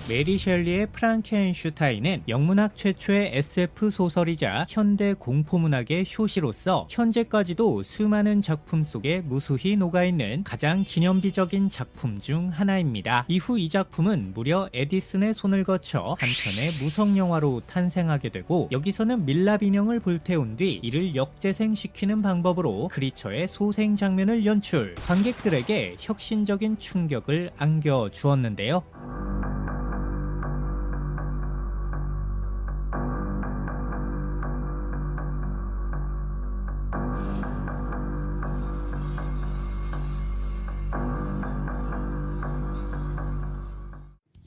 메리 셸리의 프랑켄슈타인은 영문학 최초의 SF 소설이자 현대 공포문학의 효시로서 현재까지도 수많은 작품 속에 무수히 녹아있는 가장 기념비적인 작품 중 하나입니다. 이후 이 작품은 무려 에디슨의 손을 거쳐 한 편의 무성영화로 탄생하게 되고, 여기서는 밀랍 인형을 불태운 뒤 이를 역재생시키는 방법으로 크리처의 소생 장면을 연출, 관객들에게 혁신적인 충격을 안겨주었는데요.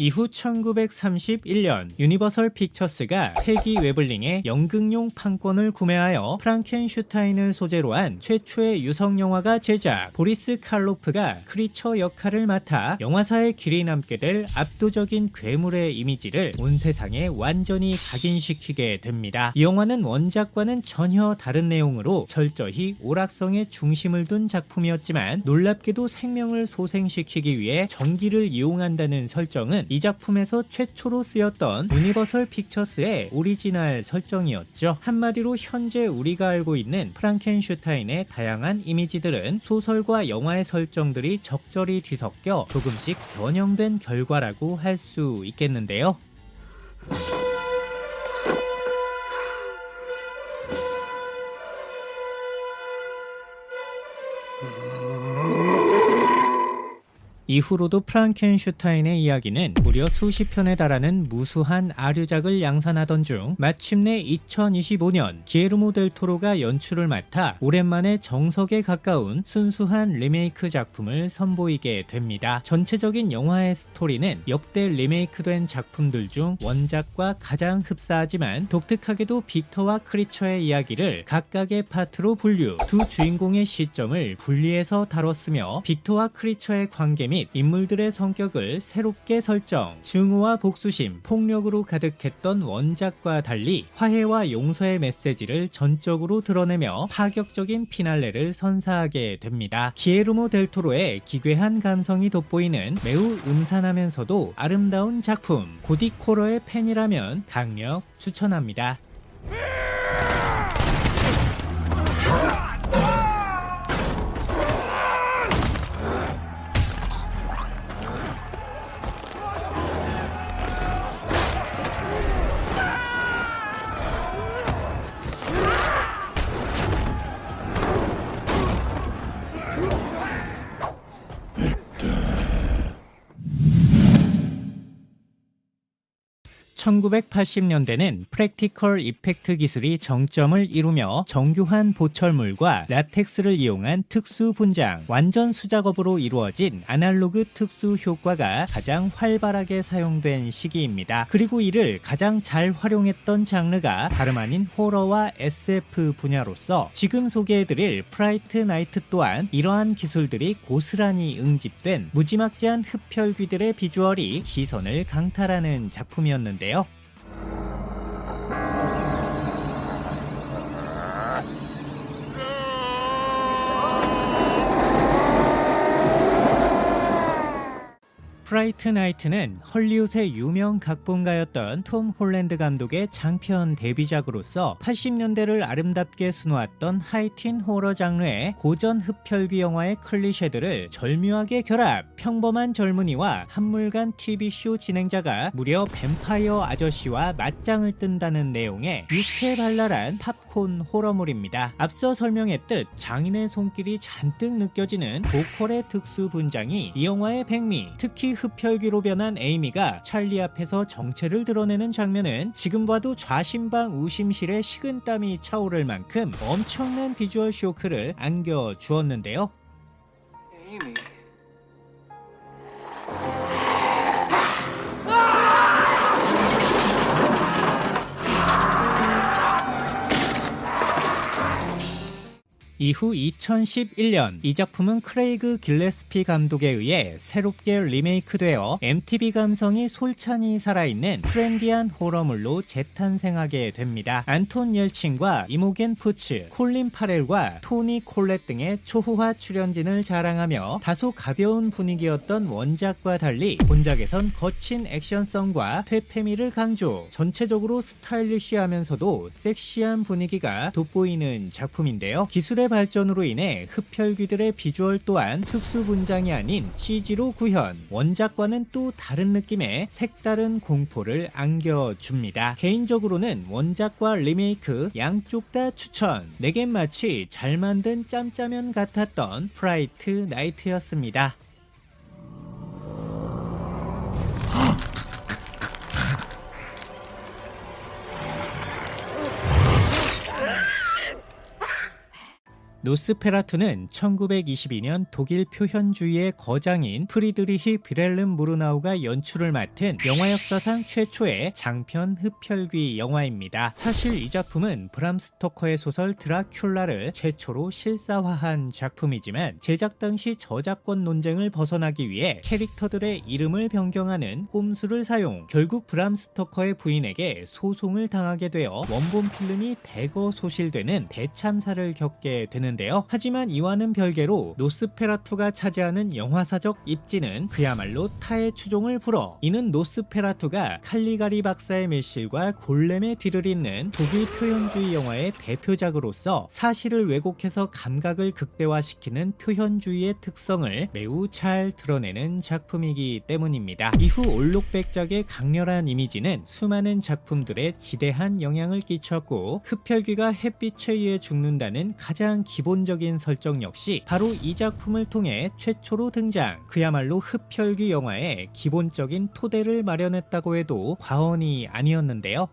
이후 1931년 유니버설 픽처스가 패기 웨블링의 연극용 판권을 구매하여 프랑켄슈타인을 소재로 한 최초의 유성영화가 제작, 보리스 칼로프가 크리처 역할을 맡아 영화사에 길이 남게 될 압도적인 괴물의 이미지를 온 세상에 완전히 각인시키게 됩니다. 이 영화는 원작과는 전혀 다른 내용으로 철저히 오락성에 중심을 둔 작품이었지만, 놀랍게도 생명을 소생시키기 위해 전기를 이용한다는 설정은 이 작품에서 최초로 쓰였던 유니버설 픽처스의 오리지널 설정이었죠. 한마디로 현재 우리가 알고 있는 프랑켄슈타인의 다양한 이미지들은 소설과 영화의 설정들이 적절히 뒤섞여 조금씩 변형된 결과라고 할 수 있겠는데요. 이후로도 프랑켄슈타인의 이야기는 무려 수십 편에 달하는 무수한 아류작을 양산하던 중 마침내 2025년 기에르모 델 토로가 연출을 맡아 오랜만에 정석에 가까운 순수한 리메이크 작품을 선보이게 됩니다. 전체적인 영화의 스토리는 역대 리메이크된 작품들 중 원작과 가장 흡사하지만, 독특하게도 빅터와 크리처의 이야기를 각각의 파트로 분류, 두 주인공의 시점을 분리해서 다뤘으며 빅터와 크리처의 관계 및 인물들의 성격을 새롭게 설정, 증오와 복수심, 폭력으로 가득했던 원작과 달리 화해와 용서의 메시지를 전적으로 드러내며 파격적인 피날레를 선사하게 됩니다. 기에르모 델 토로의 기괴한 감성이 돋보이는 매우 음산하면서도 아름다운 작품, 고딕 호러의 팬이라면 강력 추천합니다. (1980년대는) 프랙티컬 이펙트 기술이 정점을 이루며 정교한 보철물과 라텍스를 이용한 특수 분장, 완전 수작업으로 이루어진 아날로그 특수 효과가 가장 활발하게 사용된 시기입니다. 그리고 이를 가장 잘 활용했던 장르가 다름 아닌 호러와 SF 분야로서 지금 소개해드릴 프라이트 나이트 또한 이러한 기술들이 고스란히 응집된 무지막지한 흡혈귀들의 비주얼이 시선을 강탈하는 작품이었는데요. 프라이트 나이트는 헐리우드의 유명 각본가였던 톰 홀랜드 감독의 장편 데뷔작으로서 80년대를 아름답게 수놓았던 하이틴 호러 장르의 고전 흡혈귀 영화의 클리셰들을 절묘하게 결합, 평범한 젊은이와 한물간 TV쇼 진행자가 무려 뱀파이어 아저씨와 맞짱을 뜬다는 내용의 유쾌발랄한 팝콘 호러물입니다. 앞서 설명했듯 장인의 손길이 잔뜩 느껴지는 보컬의 특수 분장이 이 영화의 백미, 특히 흡혈귀로 변한 에이미가 찰리 앞에서 정체를 드러내는 장면은 지금 봐도 좌심방우심실에 식은땀이 차오를 만큼 엄청난 비주얼 쇼크를 안겨주었는데요. 에이미. 이후 2011년 이 작품은 크레이그 길레스피 감독에 의해 새롭게 리메이크되어 MTV 감성이 솔찬히 살아있는 트렌디한 호러물로 재탄생하게 됩니다. 안톤 옐친과 이모겐 푸츠, 콜린 파렐과 토니 콜렛 등의 초호화 출연진을 자랑하며 다소 가벼운 분위기였던 원작과 달리 본작에선 거친 액션성과 퇴폐미를 강조, 전체적으로 스타일리시하면서도 섹시한 분위기가 돋보이는 작품인데요. 기술의 발전으로 인해 흡혈귀들의 비주얼 또한 특수 분장이 아닌 CG로 구현, 원작과는 또 다른 느낌의 색다른 공포를 안겨줍니다. 개인적으로는 원작과 리메이크 양쪽 다 추천. 내겐 마치 잘 만든 짬짜면 같았던 프라이트 나이트였습니다. 노스페라투는 1922년 독일 표현주의의 거장인 프리드리히 비렐름 무르나우가 연출을 맡은 영화 역사상 최초의 장편 흡혈귀 영화입니다. 사실 이 작품은 브람 스토커의 소설 드라큘라를 최초로 실사화한 작품이지만 제작 당시 저작권 논쟁을 벗어나기 위해 캐릭터들의 이름을 변경하는 꼼수를 사용, 결국 브람 스토커의 부인에게 소송을 당하게 되어 원본 필름이 대거 소실되는 대참사를 겪게 되는 데요. 하지만 이와는 별개로 노스페라투가 차지하는 영화사적 입지는 그야말로 타의 추종을 불어, 이는 노스페라투가 칼리가리 박사의 밀실과 골렘의 뒤를 잇는 독일 표현주의 영화의 대표작으로서 사실을 왜곡해서 감각을 극대화시키는 표현주의의 특성을 매우 잘 드러내는 작품이기 때문입니다. 이후 올록백작의 강렬한 이미지는 수많은 작품들에 지대한 영향을 끼쳤고, 흡혈귀가 햇빛에 의해 죽는다는 가장 기본적인 설정 역시 바로 이 작품을 통해 최초로 등장, 그야말로 흡혈귀 영화의 기본적인 토대를 마련했다고 해도 과언이 아니었는데요.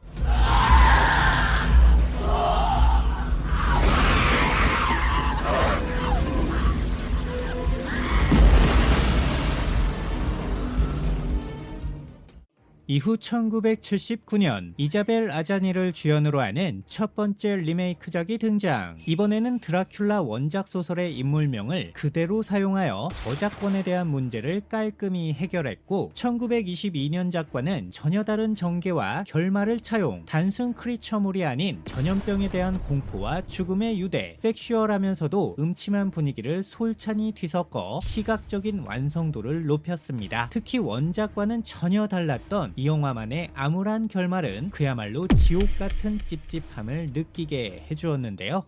이후 1979년 이자벨 아자니를 주연으로 하는 첫 번째 리메이크작이 등장. 이번에는 드라큘라 원작 소설의 인물명을 그대로 사용하여 저작권에 대한 문제를 깔끔히 해결했고, 1922년작과는 전혀 다른 전개와 결말을 차용, 단순 크리처물이 아닌 전염병에 대한 공포와 죽음의 유대, 섹슈얼하면서도 음침한 분위기를 솔찬히 뒤섞어 시각적인 완성도를 높였습니다. 특히 원작과는 전혀 달랐던 이 영화만의 암울한 결말은 그야말로 지옥 같은 찝찝함을 느끼게 해주었는데요.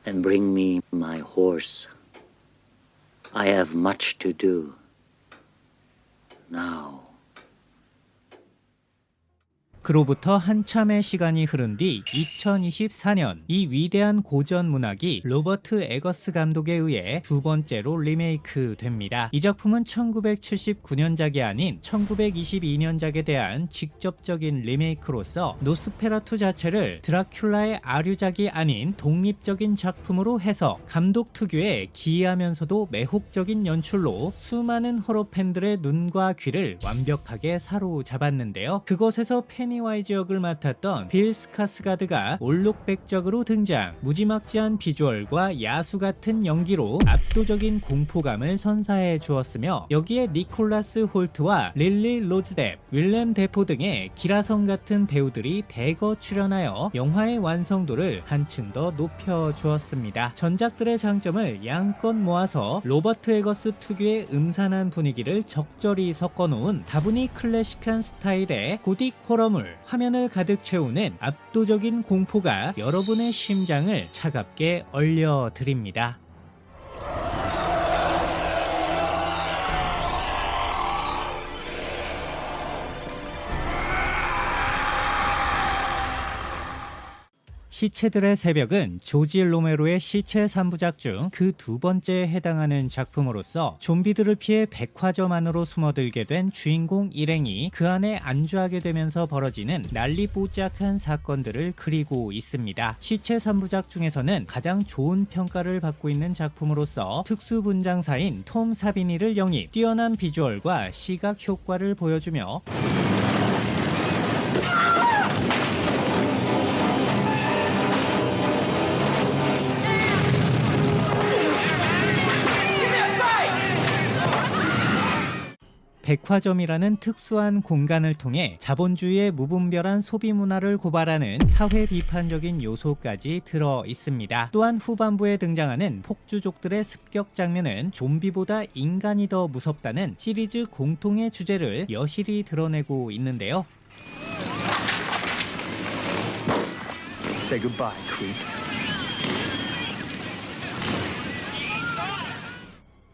And bring me my horse. I have much to do now. 그로부터 한참의 시간이 흐른 뒤 2024년 이 위대한 고전 문학이 로버트 에거스 감독에 의해 두 번째로 리메이크 됩니다. 이 작품은 1979년작이 아닌 1922년작에 대한 직접적인 리메이크로서 노스페라투 자체를 드라큘라의 아류작이 아닌 독립적인 작품으로 해석, 감독 특유의 기이하면서도 매혹적인 연출로 수많은 호러 팬들의 눈과 귀를 완벽하게 사로잡았는데요. 그것에서 페니와이즈 역을 맡았던 빌 스카스가드가 올록백작으로 등장, 무지막지한 비주얼과 야수 같은 연기로 압도적인 공포감을 선사해 주었으며, 여기에 니콜라스 홀트와 릴리 로즈뎁, 윌렘 데포 등의 기라성 같은 배우들이 대거 출연하여 영화의 완성도를 한층 더 높여 주었습니다. 전작들의 장점을 양껏 모아서 로버트 에거스 특유의 음산한 분위기를 적절히 섞어놓은 다분히 클래식한 스타일의 고딕 호러물, 화면을 가득 채우는 압도적인 공포가 여러분의 심장을 차갑게 얼려드립니다. 시체들의 새벽은 조지 로메로의 시체 3부작 중 그 두 번째에 해당하는 작품으로서 좀비들을 피해 백화점 안으로 숨어들게 된 주인공 일행이 그 안에 안주하게 되면서 벌어지는 난리뽀짝한 사건들을 그리고 있습니다. 시체 3부작 중에서는 가장 좋은 평가를 받고 있는 작품으로서 특수분장사인 톰 사비니를 영입, 뛰어난 비주얼과 시각 효과를 보여주며 백화점이라는 특수한 공간을 통해 자본주의의 무분별한 소비 문화를 고발하는 사회 비판적인 요소까지 들어 있습니다. 또한 후반부에 등장하는 폭주족들의 습격 장면은 좀비보다 인간이 더 무섭다는 시리즈 공통의 주제를 여실히 드러내고 있는데요. Say goodbye, creep.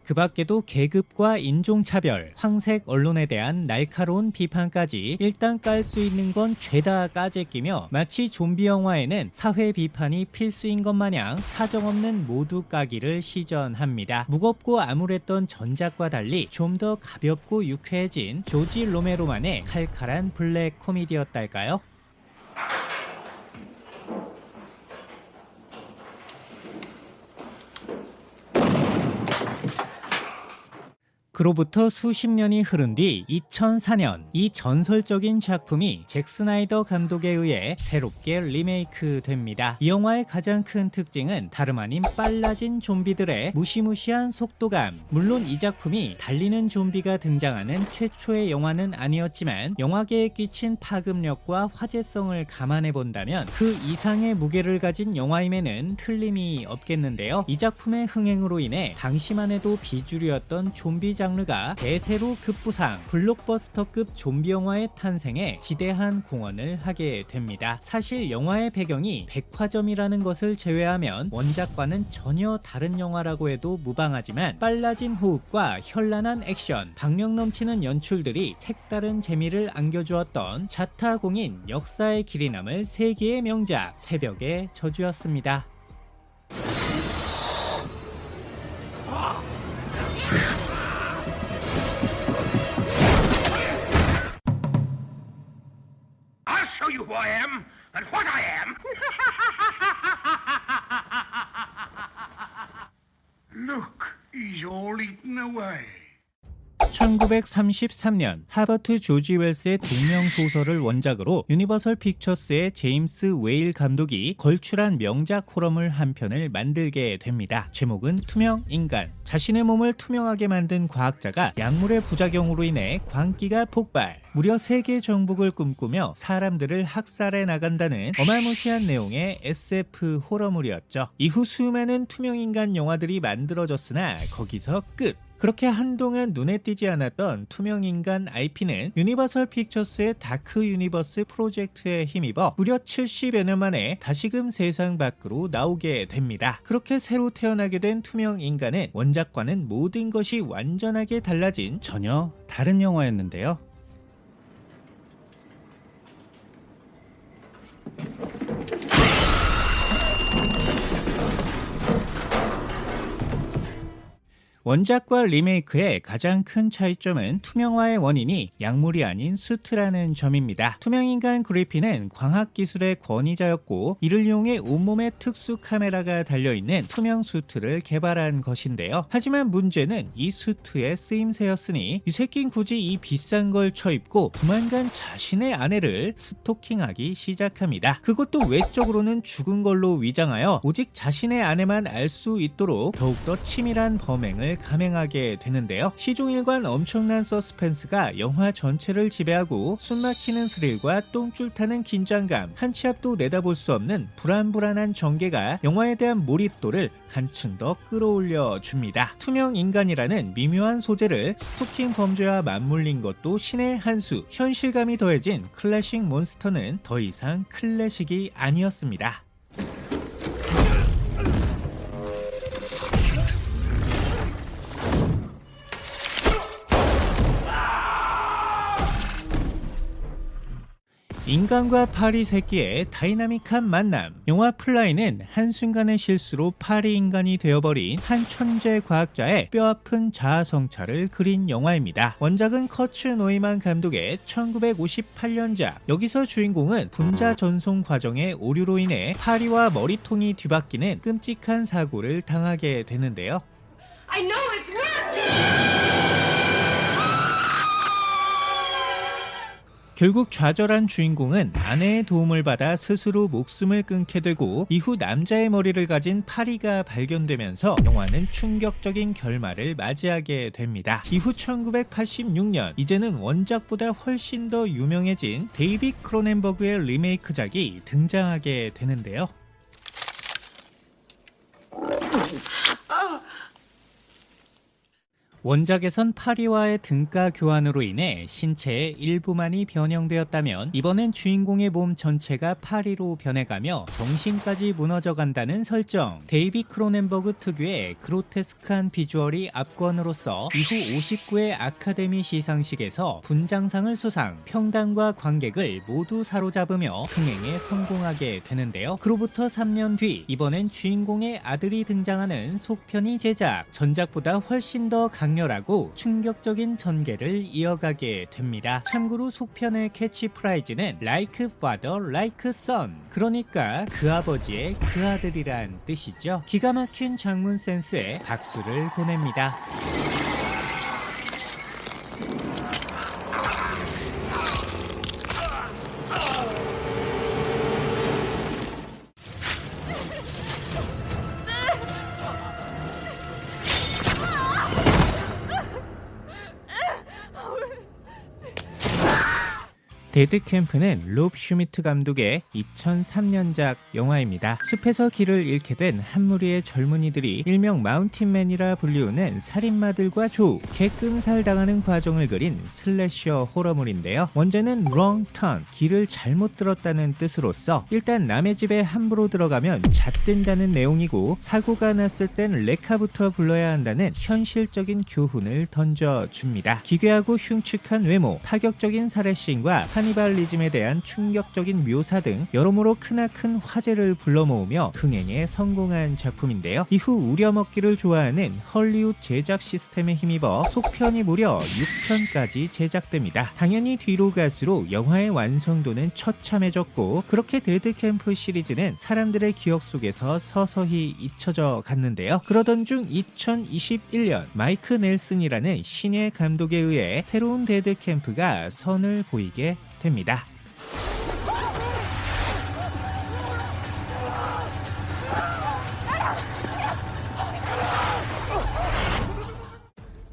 그 밖에도 계급과 인종차별, 황색 언론에 대한 날카로운 비판까지 일단 깔 수 있는 건 죄다 까제끼며 마치 좀비 영화에는 사회 비판이 필수인 것 마냥 사정없는 모두 까기를 시전합니다. 무겁고 암울했던 전작과 달리 좀 더 가볍고 유쾌해진 조지 로메로만의 칼칼한 블랙 코미디였달까요? 그로부터 수십 년이 흐른 뒤 2004년 이 전설적인 작품이 잭 스나이더 감독에 의해 새롭게 리메이크 됩니다. 이 영화의 가장 큰 특징은 다름 아닌 빨라진 좀비들의 무시무시한 속도감. 물론 이 작품이 달리는 좀비가 등장하는 최초의 영화는 아니었지만 영화계에 끼친 파급력과 화제성을 감안해 본다면 그 이상의 무게를 가진 영화임에는 틀림이 없겠는데요. 이 작품의 흥행으로 인해 당시만 해도 비주류였던 좀비 장르가 대세로 급부상, 블록버스터급 좀비 영화의 탄생에 지대한 공헌을 하게 됩니다. 사실 영화의 배경이 백화점이라는 것을 제외하면 원작과는 전혀 다른 영화라고 해도 무방하지만 빨라진 호흡과 현란한 액션, 박력 넘치는 연출들이 색다른 재미를 안겨주었던 자타공인 역사의 길이 남을 세계의 명작 새벽의 저주였습니다. I'll show you who I am and what I am. Look, he's all eaten away. 1933년 하버트 조지 웰스의 동명 소설을 원작으로 유니버설 픽처스의 제임스 웨일 감독이 걸출한 명작 호러물 한 편을 만들게 됩니다. 제목은 투명 인간. 자신의 몸을 투명하게 만든 과학자가 약물의 부작용으로 인해 광기가 폭발. 무려 세계 정복을 꿈꾸며 사람들을 학살해 나간다는 어마무시한 내용의 SF 호러물이었죠. 이후 수많은 투명 인간 영화들이 만들어졌으나 거기서 끝. 그렇게 한동안 눈에 띄지 않았던 투명인간 IP는 유니버설 픽처스의 다크 유니버스 프로젝트에 힘입어 무려 70여 년 만에 다시금 세상 밖으로 나오게 됩니다. 그렇게 새로 태어나게 된 투명인간은 원작과는 모든 것이 완전하게 달라진 전혀 다른 영화였는데요. 원작과 리메이크의 가장 큰 차이점은 투명화의 원인이 약물이 아닌 수트라는 점입니다. 투명인간 그리핀은 과학기술의 권위자였고 이를 이용해 온몸에 특수 카메라가 달려있는 투명 수트를 개발한 것인데요. 하지만 문제는 이 수트의 쓰임새였으니 이 새끼는 굳이 이 비싼 걸 쳐입고 조만간 자신의 아내를 스토킹하기 시작합니다. 그것도 외적으로는 죽은 걸로 위장하여 오직 자신의 아내만 알 수 있도록 더욱더 치밀한 범행을 감행하게 되는데요. 시종일관 엄청난 서스펜스가 영화 전체를 지배하고 숨막히는 스릴과 똥줄 타는 긴장감, 한 치 앞도 내다볼 수 없는 불안불안한 전개가 영화에 대한 몰입도를 한층 더 끌어올려 줍니다. 투명 인간이라는 미묘한 소재를 스토킹 범죄와 맞물린 것도 신의 한 수, 현실감이 더해진 클래식 몬스터는 더 이상 클래식이 아니었습니다. 인간과 파리 새끼의 다이나믹한 만남. 영화 플라이는 한순간의 실수로 파리 인간이 되어버린 한 천재 과학자의 뼈아픈 자아 성찰을 그린 영화입니다. 원작은 커츠 노이만 감독의 1958년작. 여기서 주인공은 분자 전송 과정의 오류로 인해 파리와 머리통이 뒤바뀌는 끔찍한 사고를 당하게 되는데요. I know it's working! 결국 좌절한 주인공은 아내의 도움을 받아 스스로 목숨을 끊게 되고 이후 남자의 머리를 가진 파리가 발견되면서 영화는 충격적인 결말을 맞이하게 됩니다. 이후 1986년 이제는 원작보다 훨씬 더 유명해진 데이빗 크로넨버그의 리메이크작이 등장하게 되는데요. 원작에선 파리와의 등가 교환으로 인해 신체의 일부만이 변형되었다면 이번엔 주인공의 몸 전체가 파리로 변해가며 정신까지 무너져간다는 설정. 데이빗 크로넨버그 특유의 그로테스크한 비주얼이 압권으로서 이후 59회 아카데미 시상식에서 분장상을 수상, 평단과 관객을 모두 사로잡으며 흥행에 성공하게 되는데요. 그로부터 3년 뒤 이번엔 주인공의 아들이 등장하는 속편이 제작, 전작보다 훨씬 더 강렬하고 충격적인 전개를 이어가게 됩니다. 참고로 속편의 캐치프라이즈는 Like Father, Like Son, 그러니까 그 아버지의 그 아들이란 뜻이죠. 기가 막힌 장문 센스에 박수를 보냅니다. 데드캠프는 롭 슈미트 감독의 2003년작 영화입니다. 숲에서 길을 잃게 된 한 무리의 젊은이들이 일명 마운틴맨이라 불리우는 살인마들과 개끔살 당하는 과정을 그린 슬래셔 호러물인데요. 원제는 wrong turn, 길을 잘못 들었다는 뜻으로서 일단 남의 집에 함부로 들어가면 잣된다는 내용이고 사고가 났을 땐 레카부터 불러야 한다는 현실적인 교훈을 던져줍니다. 기괴하고 흉측한 외모, 파격적인 살해씬과 카니발리즘에 대한 충격적인 묘사 등 여러모로 크나큰 화제를 불러 모으며 흥행에 성공한 작품인데요. 이후 우려먹기를 좋아하는 헐리우드 제작 시스템에 힘입어 속편이 무려 6편까지 제작됩니다. 당연히 뒤로 갈수록 영화의 완성도는 처참해졌고 그렇게 데드캠프 시리즈는 사람들의 기억 속에서 서서히 잊혀져 갔는데요. 그러던 중 2021년 마이크 넬슨이라는 신예 감독에 의해 새로운 데드캠프가 선을 보이게 됩니다.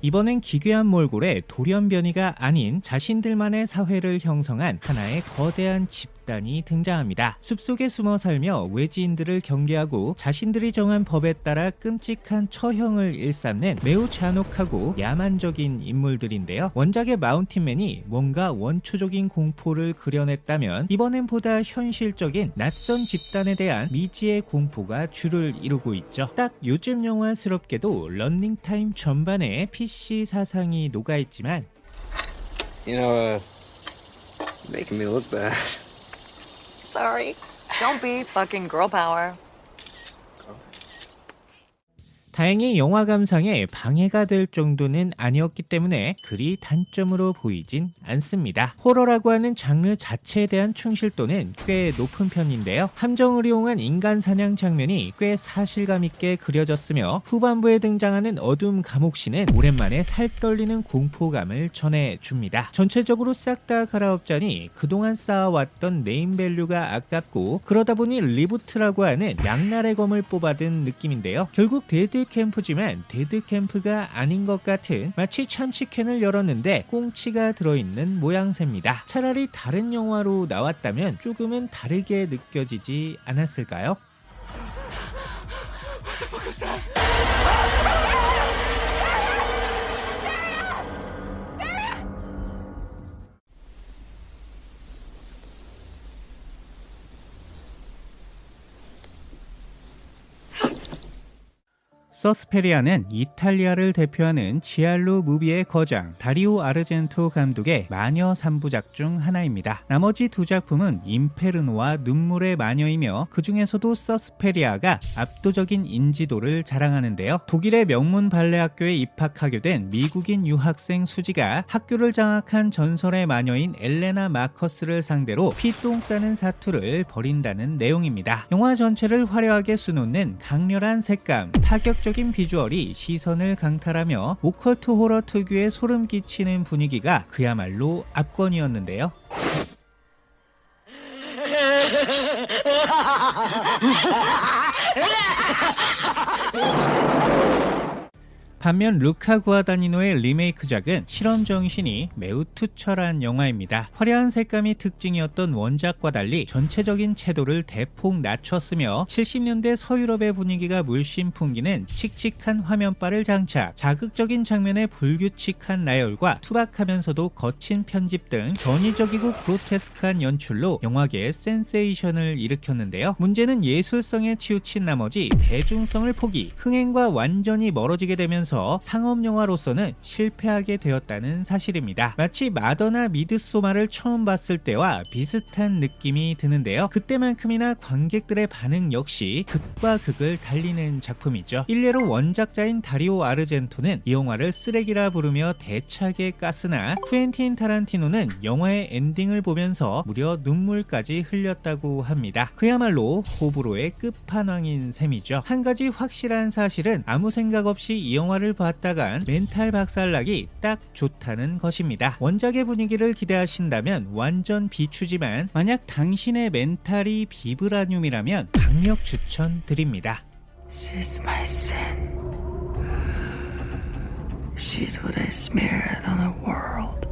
이번엔 기괴한 몰골의 돌연변이가 아닌 자신들만의 사회를 형성한 하나의 거대한 집단이 등장합니다. 숲속에 숨어 살며 외지인들을 경계하고 자신들이 정한 법에 따라 끔찍한 처형을 일삼는 매우 잔혹하고 야만적인 인물들인데요. 원작의 마운틴맨이 뭔가 원초적인 공포를 그려냈다면 이번엔 보다 현실적인 낯선 집단에 대한 미지의 공포가 주를 이루고 있죠. 딱 요즘 영화스럽게도 런닝타임 전반에 PC 사상이 녹아있지만 You know, making me look bad. Sorry. Don't be fucking girl power. 다행히 영화 감상에 방해가 될 정도는 아니었기 때문에 그리 단점으로 보이진 않습니다. 호러라고 하는 장르 자체에 대한 충실도는 꽤 높은 편인데요. 함정을 이용한 인간 사냥 장면이 꽤 사실감 있게 그려졌으며 후반부에 등장하는 어둠 감옥신은 오랜만에 살떨리는 공포감을 전해줍니다. 전체적으로 싹 다 갈아엎자니 그동안 쌓아왔던 네임밸류가 아깝고 그러다 보니 리부트라고 하는 양날의 검을 뽑아든 느낌인데요. 결국 데드캠프지만 데드캠프가 아닌 것 같은 마치 참치캔을 열었는데 꽁치가 들어있는 모양새입니다. 차라리 다른 영화로 나왔다면 조금은 다르게 느껴지지 않았을까요? 서스페리아는 이탈리아를 대표하는 지알로 무비의 거장 다리오 아르젠토 감독의 마녀 3부작 중 하나입니다. 나머지 두 작품은 인페르노와 눈물의 마녀이며 그 중에서도 서스페리아가 압도적인 인지도를 자랑하는데요. 독일의 명문 발레 학교에 입학하게 된 미국인 유학생 수지가 학교를 장악한 전설의 마녀인 엘레나 마커스를 상대로 피똥 싸는 사투를 벌인다는 내용입니다. 영화 전체를 화려하게 수놓는 강렬한 색감, 파격적인 자극적인 비주얼이 시선을 강탈하며 오컬트 호러 특유의 소름 끼치는 분위기가 그야말로 압권이었는데요. 반면 루카 구아다니노의 리메이크작은 실험 정신이 매우 투철한 영화입니다. 화려한 색감이 특징이었던 원작과 달리 전체적인 채도를 대폭 낮췄으며 70년대 서유럽의 분위기가 물씬 풍기는 칙칙한 화면바를 장착, 자극적인 장면의 불규칙한 나열과 투박하면서도 거친 편집 등 전위적이고 그로테스크한 연출로 영화계의 센세이션을 일으켰는데요. 문제는 예술성에 치우친 나머지 대중성을 포기, 흥행과 완전히 멀어지게 되면서 상업영화로서는 실패하게 되었다는 사실입니다. 마치 마더나 미드소마를 처음 봤을 때와 비슷한 느낌이 드는데요. 그때만큼이나 관객들의 반응 역시 극과 극을 달리는 작품이죠. 일례로 원작자인 다리오 아르젠토는 이 영화를 쓰레기라 부르며 대차게 깠으나 쿠엔틴 타란티노는 영화의 엔딩을 보면서 무려 눈물까지 흘렸다고 합니다. 그야말로 호불호의 끝판왕인 셈이죠. 한 가지 확실한 사실은 아무 생각 없이 이 영화를 봤다간 멘탈 박살나기 딱 좋다는 것입니다. 원작의 분위기를 기대하신다면 완전 비추지만 만약 당신의 멘탈이 비브라늄이라면 강력 추천드립니다. She's my sin. She's what I smeared on the world.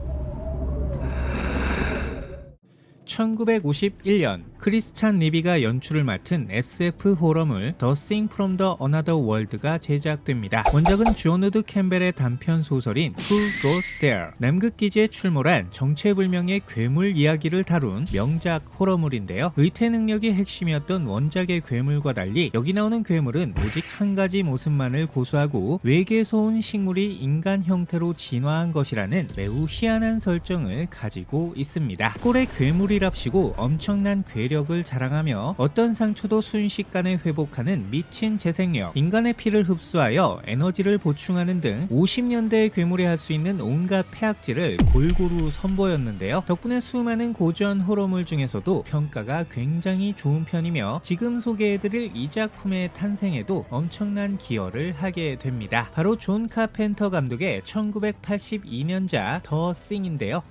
1951년 크리스찬 리비가 연출을 맡은 SF 호러물 더 Thing from the Another World가 제작됩니다. 원작은 존 우드 캠벨의 단편 소설인 Who Goes There, 남극기지에 출몰한 정체불명의 괴물 이야기를 다룬 명작 호러물인데요. 의태 능력이 핵심이었던 원작의 괴물과 달리 여기 나오는 괴물은 오직 한 가지 모습만을 고수하고 외계에서 온 식물이 인간 형태로 진화한 것이라는 매우 희한한 설정을 가지고 있습니다. 꼴의 괴물이랍시고 엄청난 괴력을 자랑하며 어떤 상처도 순식간에 회복하는 미친 재생력, 인간의 피를 흡수하여 에너지를 보충하는 등 50년대의 괴물이 할 수 있는 온갖 폐악질을 골고루 선보였는데요. 덕분에 수많은 고전 호러물 중에서도 평가가 굉장히 좋은 편이며 지금 소개해드릴 이 작품의 탄생에도 엄청난 기여를 하게 됩니다. 바로 존 카펜터 감독의 1982년작 더 싱인데요.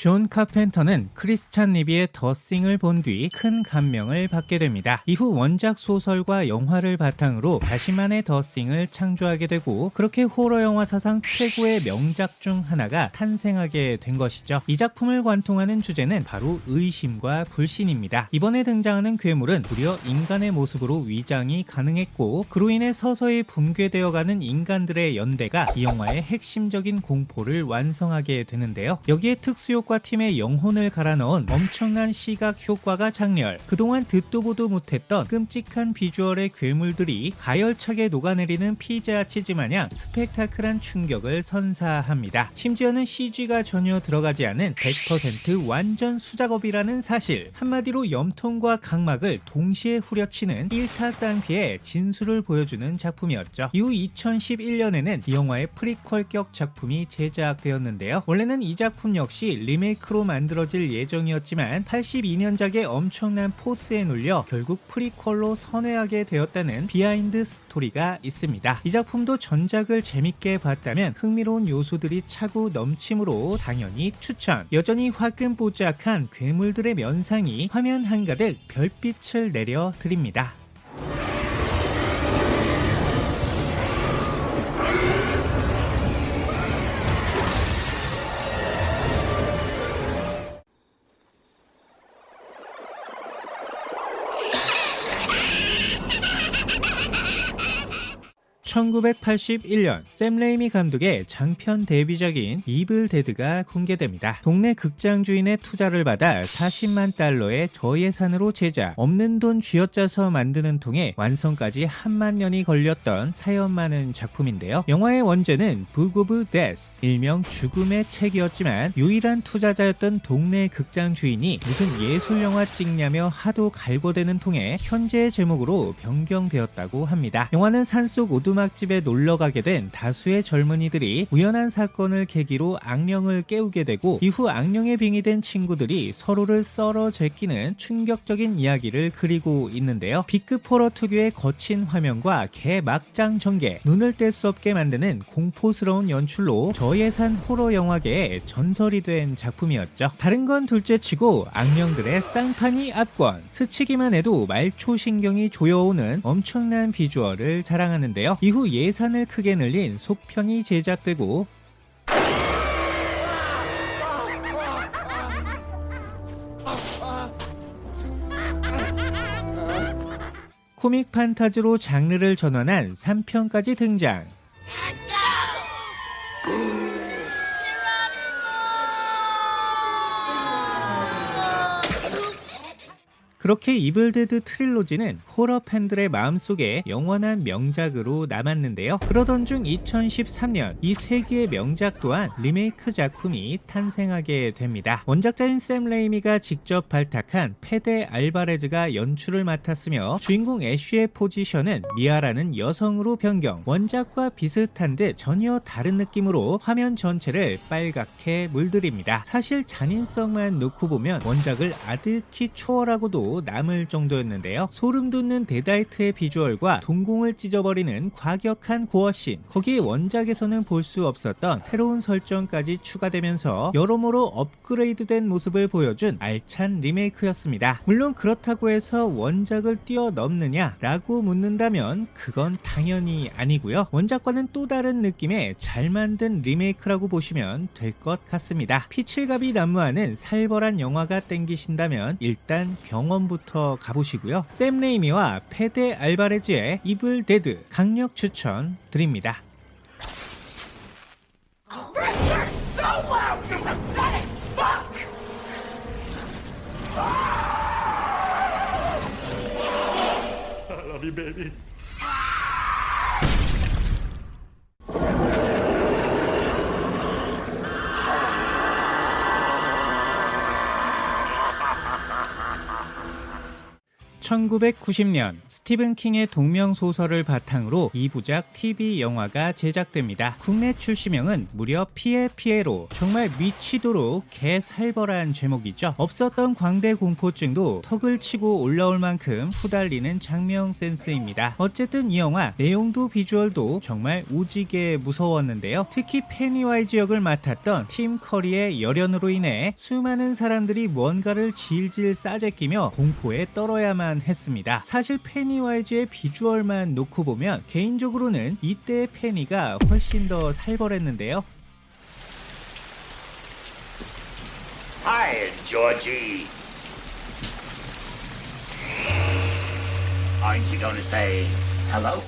존 카펜터는 크리스찬 리비의 더 싱을 본 뒤 큰 감명을 받게 됩니다. 이후 원작 소설과 영화를 바탕으로 자신만의 더 싱을 창조하게 되고 그렇게 호러 영화 사상 최고의 명작 중 하나가 탄생하게 된 것이죠. 이 작품을 관통하는 주제는 바로 의심과 불신입니다. 이번에 등장하는 괴물은 무려 인간의 모습으로 위장이 가능했고 그로 인해 서서히 붕괴되어가는 인간들의 연대가 이 영화의 핵심적인 공포를 완성하게 되는데요. 여기에 특수효과 팀의 영혼을 갈아 넣은 엄청난 시각 효과가 장렬, 그동안 듣도 보도 못했던 끔찍한 비주얼의 괴물들이 가열차게 녹아내리는 피자 치즈 마냥 스펙타클한 충격을 선사합니다. 심지어는 CG가 전혀 들어가지 않은 100% 완전 수작업이라는 사실, 한마디로 염통과 각막을 동시에 후려치는 일타쌍피의 진수를 보여주는 작품이었죠. 이후 2011년에는 이 영화의 프리퀄격 작품이 제작되었는데요. 원래는 이 작품 역시 리메이크로 만들어질 예정이었지만 82년작의 엄청난 포스에 눌려 결국 프리퀄로 선회하게 되었다는 비하인드 스토리가 있습니다. 이 작품도 전작을 재밌게 봤다면 흥미로운 요소들이 차고 넘치므로 당연히 추천. 여전히 화끈뽀짝한 괴물들의 면상이 화면 한가득 별빛을 내려 드립니다. (1981년) 샘 레이미 감독의 장편 데뷔작인 이블 데드가 공개됩니다. 동네 극장 주인의 투자를 받아 $40만 저예산으로 제작, 없는 돈 쥐어짜서 만드는 통에 완성까지 1만 년이 걸렸던 사연 많은 작품인데요. 영화의 원제는 북 오브 데스, 일명 죽음의 책이었지만 유일한 투자자였던 동네 극장 주인이 무슨 예술 영화 찍냐며 하도 갈고대는 통에 현재의 제목으로 변경되었다고 합니다. 영화는 산속 오두막 오두막집에 놀러가게 된 다수의 젊은이들이 우연한 사건을 계기로 악령을 깨우게 되고 이후 악령에 빙의된 친구들이 서로를 썰어 제끼는 충격적인 이야기를 그리고 있는데요. B급 호러 특유의 거친 화면과 개막장 전개, 눈을 뗄 수 없게 만드는 공포스러운 연출로 저예산 호러 영화계의 전설이 된 작품이었죠. 다른 건 둘째치고 악령들의 쌍판이 압권, 스치기만 해도 말초신경이 조여오는 엄청난 비주얼을 자랑하는데요. 이후 예산을 크게 늘린 속편이 제작되고 코믹 판타지로 장르를 전환한 3편까지 등장. 그렇게 이블데드 트릴로지는 호러 팬들의 마음속에 영원한 명작으로 남았는데요. 그러던 중 2013년 이 세기의 명작 또한 리메이크 작품이 탄생하게 됩니다. 원작자인 샘 레이미가 직접 발탁한 페데 알바레즈가 연출을 맡았으며 주인공 애쉬의 포지션은 미아라는 여성으로 변경, 원작과 비슷한 듯 전혀 다른 느낌으로 화면 전체를 빨갛게 물들입니다. 사실 잔인성만 놓고 보면 원작을 아득히 초월하고도 남을 정도였는데요. 소름 돋는 데다이트의 비주얼과 동공을 찢어버리는 과격한 고어씬, 거기에 원작에서는 볼 수 없었던 새로운 설정까지 추가되면서 여러모로 업그레이드된 모습을 보여준 알찬 리메이크였습니다. 물론 그렇다고 해서 원작을 뛰어넘느냐 라고 묻는다면 그건 당연히 아니고요. 원작과는 또 다른 느낌의 잘 만든 리메이크라고 보시면 될 것 같습니다. 피칠갑이 난무하는 살벌한 영화가 땡기신다면 일단 병원부터 가보시고요. 샘 레이미와 페데 알바레즈의 이블 데드 강력 추천 드립니다. I love you, baby. (1990년) 스티븐 킹의 동명소설을 바탕으로 2부작 TV 영화가 제작됩니다. 국내 출시명은 무려 피에 피에로, 정말 미치도록 개살벌한 제목이죠. 없었던 광대 공포증도 턱을 치고 올라올 만큼 후달리는 장면 센스입니다. 어쨌든 이 영화 내용도 비주얼도 정말 오지게 무서웠는데요. 특히 페니와이즈 역을 맡았던 팀 커리의 열연으로 인해 수많은 사람들이 무언가를 질질 싸제끼며 공포에 떨어야만 했습니다. 사실 페니와이즈의 비주얼만 놓고 보면 개인적으로는 이때의 페니가 훨씬 더 살벌했는데요. Hi, Georgie. Aren't you going to say hello?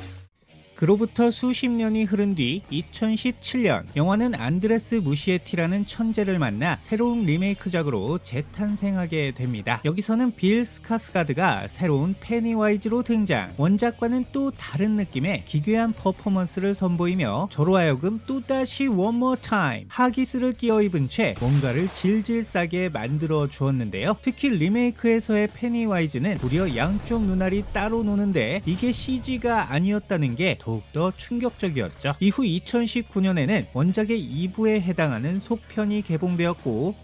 그로부터 수십 년이 흐른 뒤 2017년 영화는 안드레스 무시에티라는 천재를 만나 새로운 리메이크작으로 재탄생하게 됩니다. 여기서는 빌 스카스가드가 새로운 페니와이즈로 등장, 원작과는 또 다른 느낌의 기괴한 퍼포먼스를 선보이며 저로 하여금 또다시 one more time 하기스를 끼어입은 채 뭔가를 질질 싸게 만들어 주었는데요. 특히 리메이크에서의 페니와이즈는 무려 양쪽 눈알이 따로 노는데 이게 CG가 아니었다는 게 더욱더 충격적이었죠. 이후 2019년에는 원작의 2부에 해당하는 속편이 개봉되었고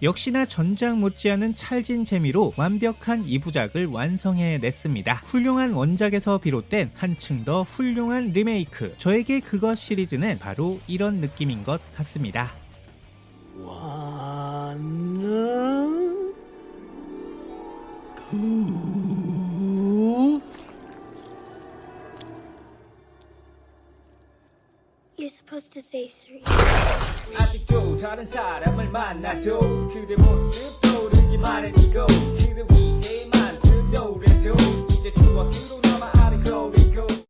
역시나 전작 못지않은 찰진 재미로 완벽한 2부작을 완성해냈습니다. 훌륭한 원작에서 비롯된 한층 더 훌륭한 리메이크, 저에게 그것 시리즈는 바로 이런 느낌인 것 같습니다. You're supposed to say 3. 아직도 다른 사람을 만나도 그대 모습 떠오르기만 해 이거 그대 위해 만든 노래도 이제 추억으로